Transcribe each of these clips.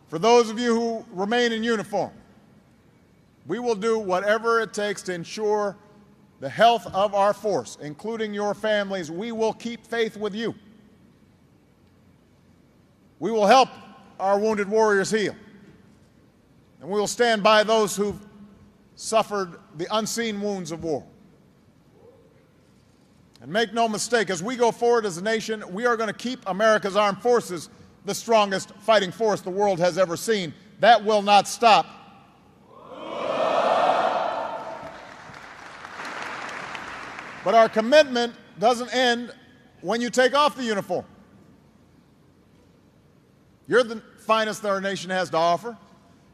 For those of you who remain in uniform, we will do whatever it takes to ensure the health of our force, including your families. We will keep faith with you. We will help our wounded warriors heal. And we will stand by those who've suffered the unseen wounds of war. And make no mistake, as we go forward as a nation, we are going to keep America's armed forces the strongest fighting force the world has ever seen. That will not stop. But our commitment doesn't end when you take off the uniform. You're the finest that our nation has to offer.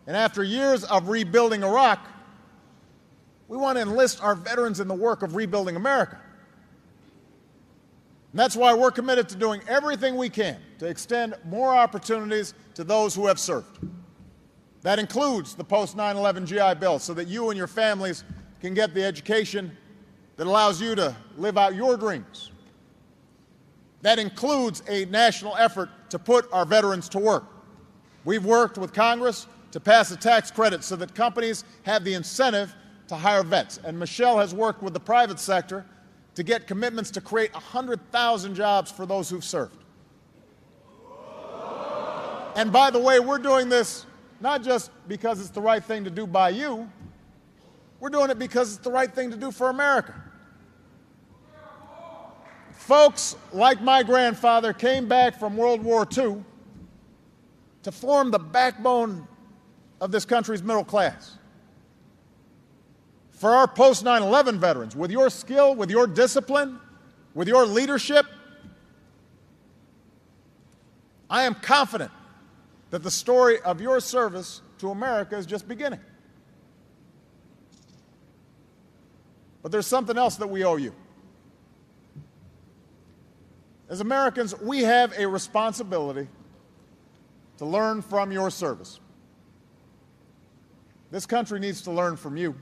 And after years of rebuilding Iraq, we want to enlist our veterans in the work of rebuilding America. And that's why we're committed to doing everything we can to extend more opportunities to those who have served. That includes the post-9/11 GI Bill, so that you and your families can get the education that allows you to live out your dreams. That includes a national effort to put our veterans to work. We've worked with Congress to pass a tax credit so that companies have the incentive to hire vets. And Michelle has worked with the private sector to get commitments to create 100,000 jobs for those who've served. And by the way, we're doing this not just because it's the right thing to do by you, we're doing it because it's the right thing to do for America. Folks like my grandfather came back from World War II to form the backbone of this country's middle class. For our post-9/11 veterans, with your skill, with your discipline, with your leadership, I am confident that the story of your service to America is just beginning. But there's something else that we owe you. As Americans, we have a responsibility to learn from your service. This country needs to learn from you.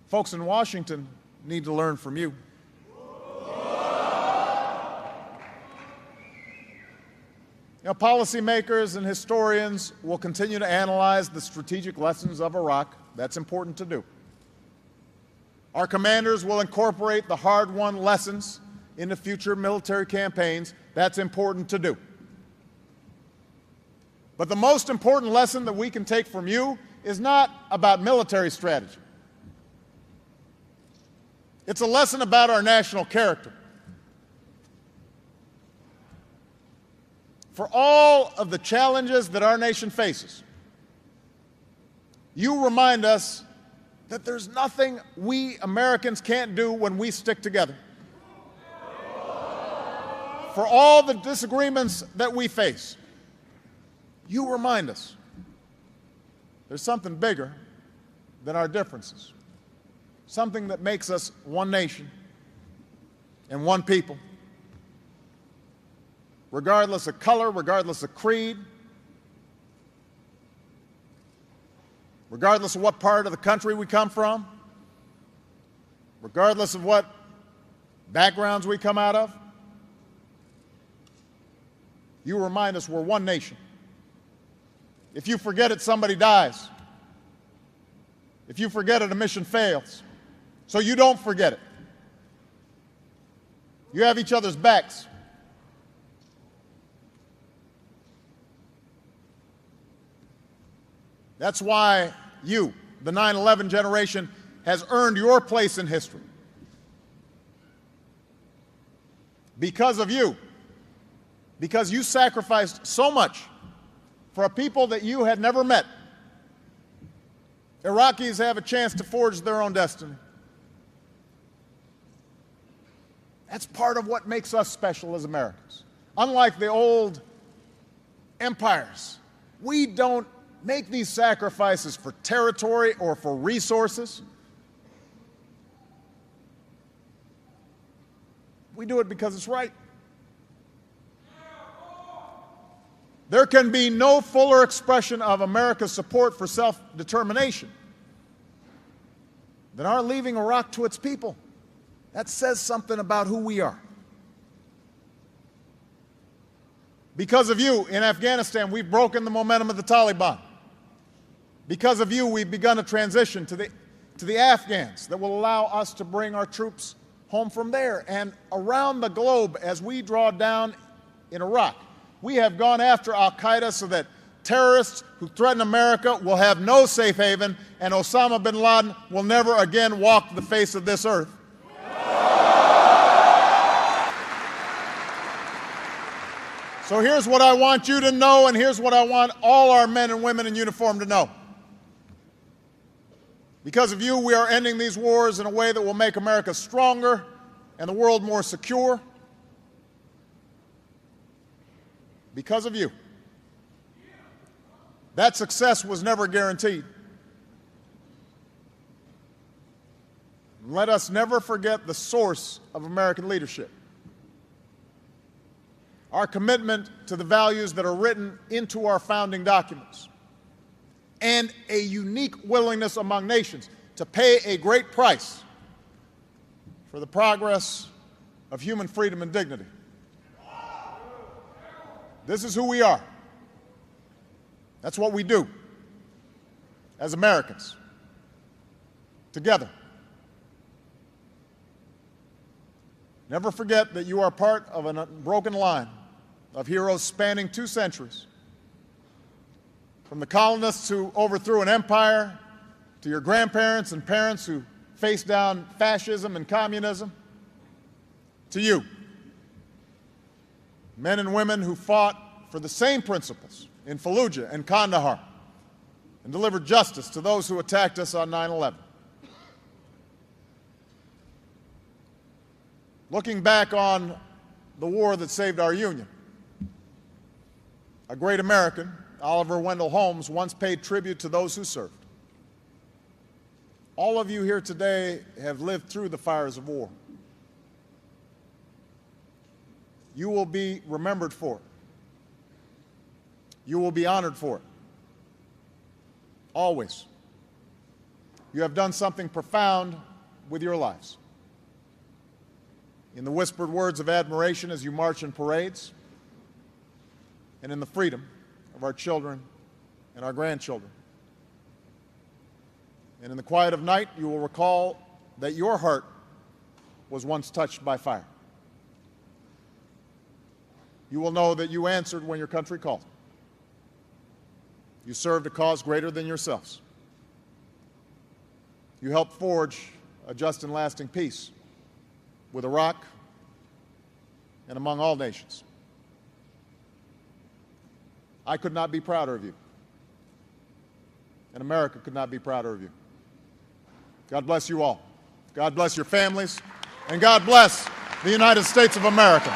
Folks in Washington need to learn from you. Policymakers and historians will continue to analyze the strategic lessons of Iraq. That's important to do. Our commanders will incorporate the hard-won lessons into future military campaigns. That's important to do. But the most important lesson that we can take from you is not about military strategy. It's a lesson about our national character. For all of the challenges that our nation faces, you remind us that there's nothing we Americans can't do when we stick together. For all the disagreements that we face, you remind us there's something bigger than our differences, something that makes us one nation and one people, regardless of color, regardless of creed, regardless of what part of the country we come from, regardless of what backgrounds we come out of. You remind us we're one nation. If you forget it, somebody dies. If you forget it, a mission fails. So you don't forget it. You have each other's backs. That's why you, the 9/11 generation, has earned your place in history. Because of you. Because you sacrificed so much for a people that you had never met. Iraqis have a chance to forge their own destiny. That's part of what makes us special as Americans. Unlike the old empires, we don't make these sacrifices for territory or for resources. We do it because it's right. There can be no fuller expression of America's support for self-determination than our leaving Iraq to its people. That says something about who we are. Because of you, in Afghanistan, we've broken the momentum of the Taliban. Because of you, we've begun a transition to the Afghans that will allow us to bring our troops home from there. And around the globe, as we draw down in Iraq, we have gone after al-Qaeda so that terrorists who threaten America will have no safe haven, and Osama bin Laden will never again walk the face of this earth. So here's what I want you to know, and here's what I want all our men and women in uniform to know. Because of you, we are ending these wars in a way that will make America stronger and the world more secure. Because of you. That success was never guaranteed. Let us never forget the source of American leadership. Our commitment to the values that are written into our founding documents, and a unique willingness among nations to pay a great price for the progress of human freedom and dignity. This is who we are. That's what we do as Americans, together. Never forget that you are part of an unbroken line of heroes spanning 2 centuries. From the colonists who overthrew an empire, to your grandparents and parents who faced down fascism and communism, to you, men and women who fought for the same principles in Fallujah and Kandahar and delivered justice to those who attacked us on 9/11. Looking back on the war that saved our Union, a great American, Oliver Wendell Holmes, once paid tribute to those who served. All of you here today have lived through the fires of war. You will be remembered for it. You will be honored for it. Always. You have done something profound with your lives. In the whispered words of admiration as you march in parades, and in the freedom of our children and our grandchildren. And in the quiet of night, you will recall that your heart was once touched by fire. You will know that you answered when your country called. You served a cause greater than yourselves. You helped forge a just and lasting peace with Iraq and among all nations. I could not be prouder of you, and America could not be prouder of you. God bless you all. God bless your families, and God bless the United States of America.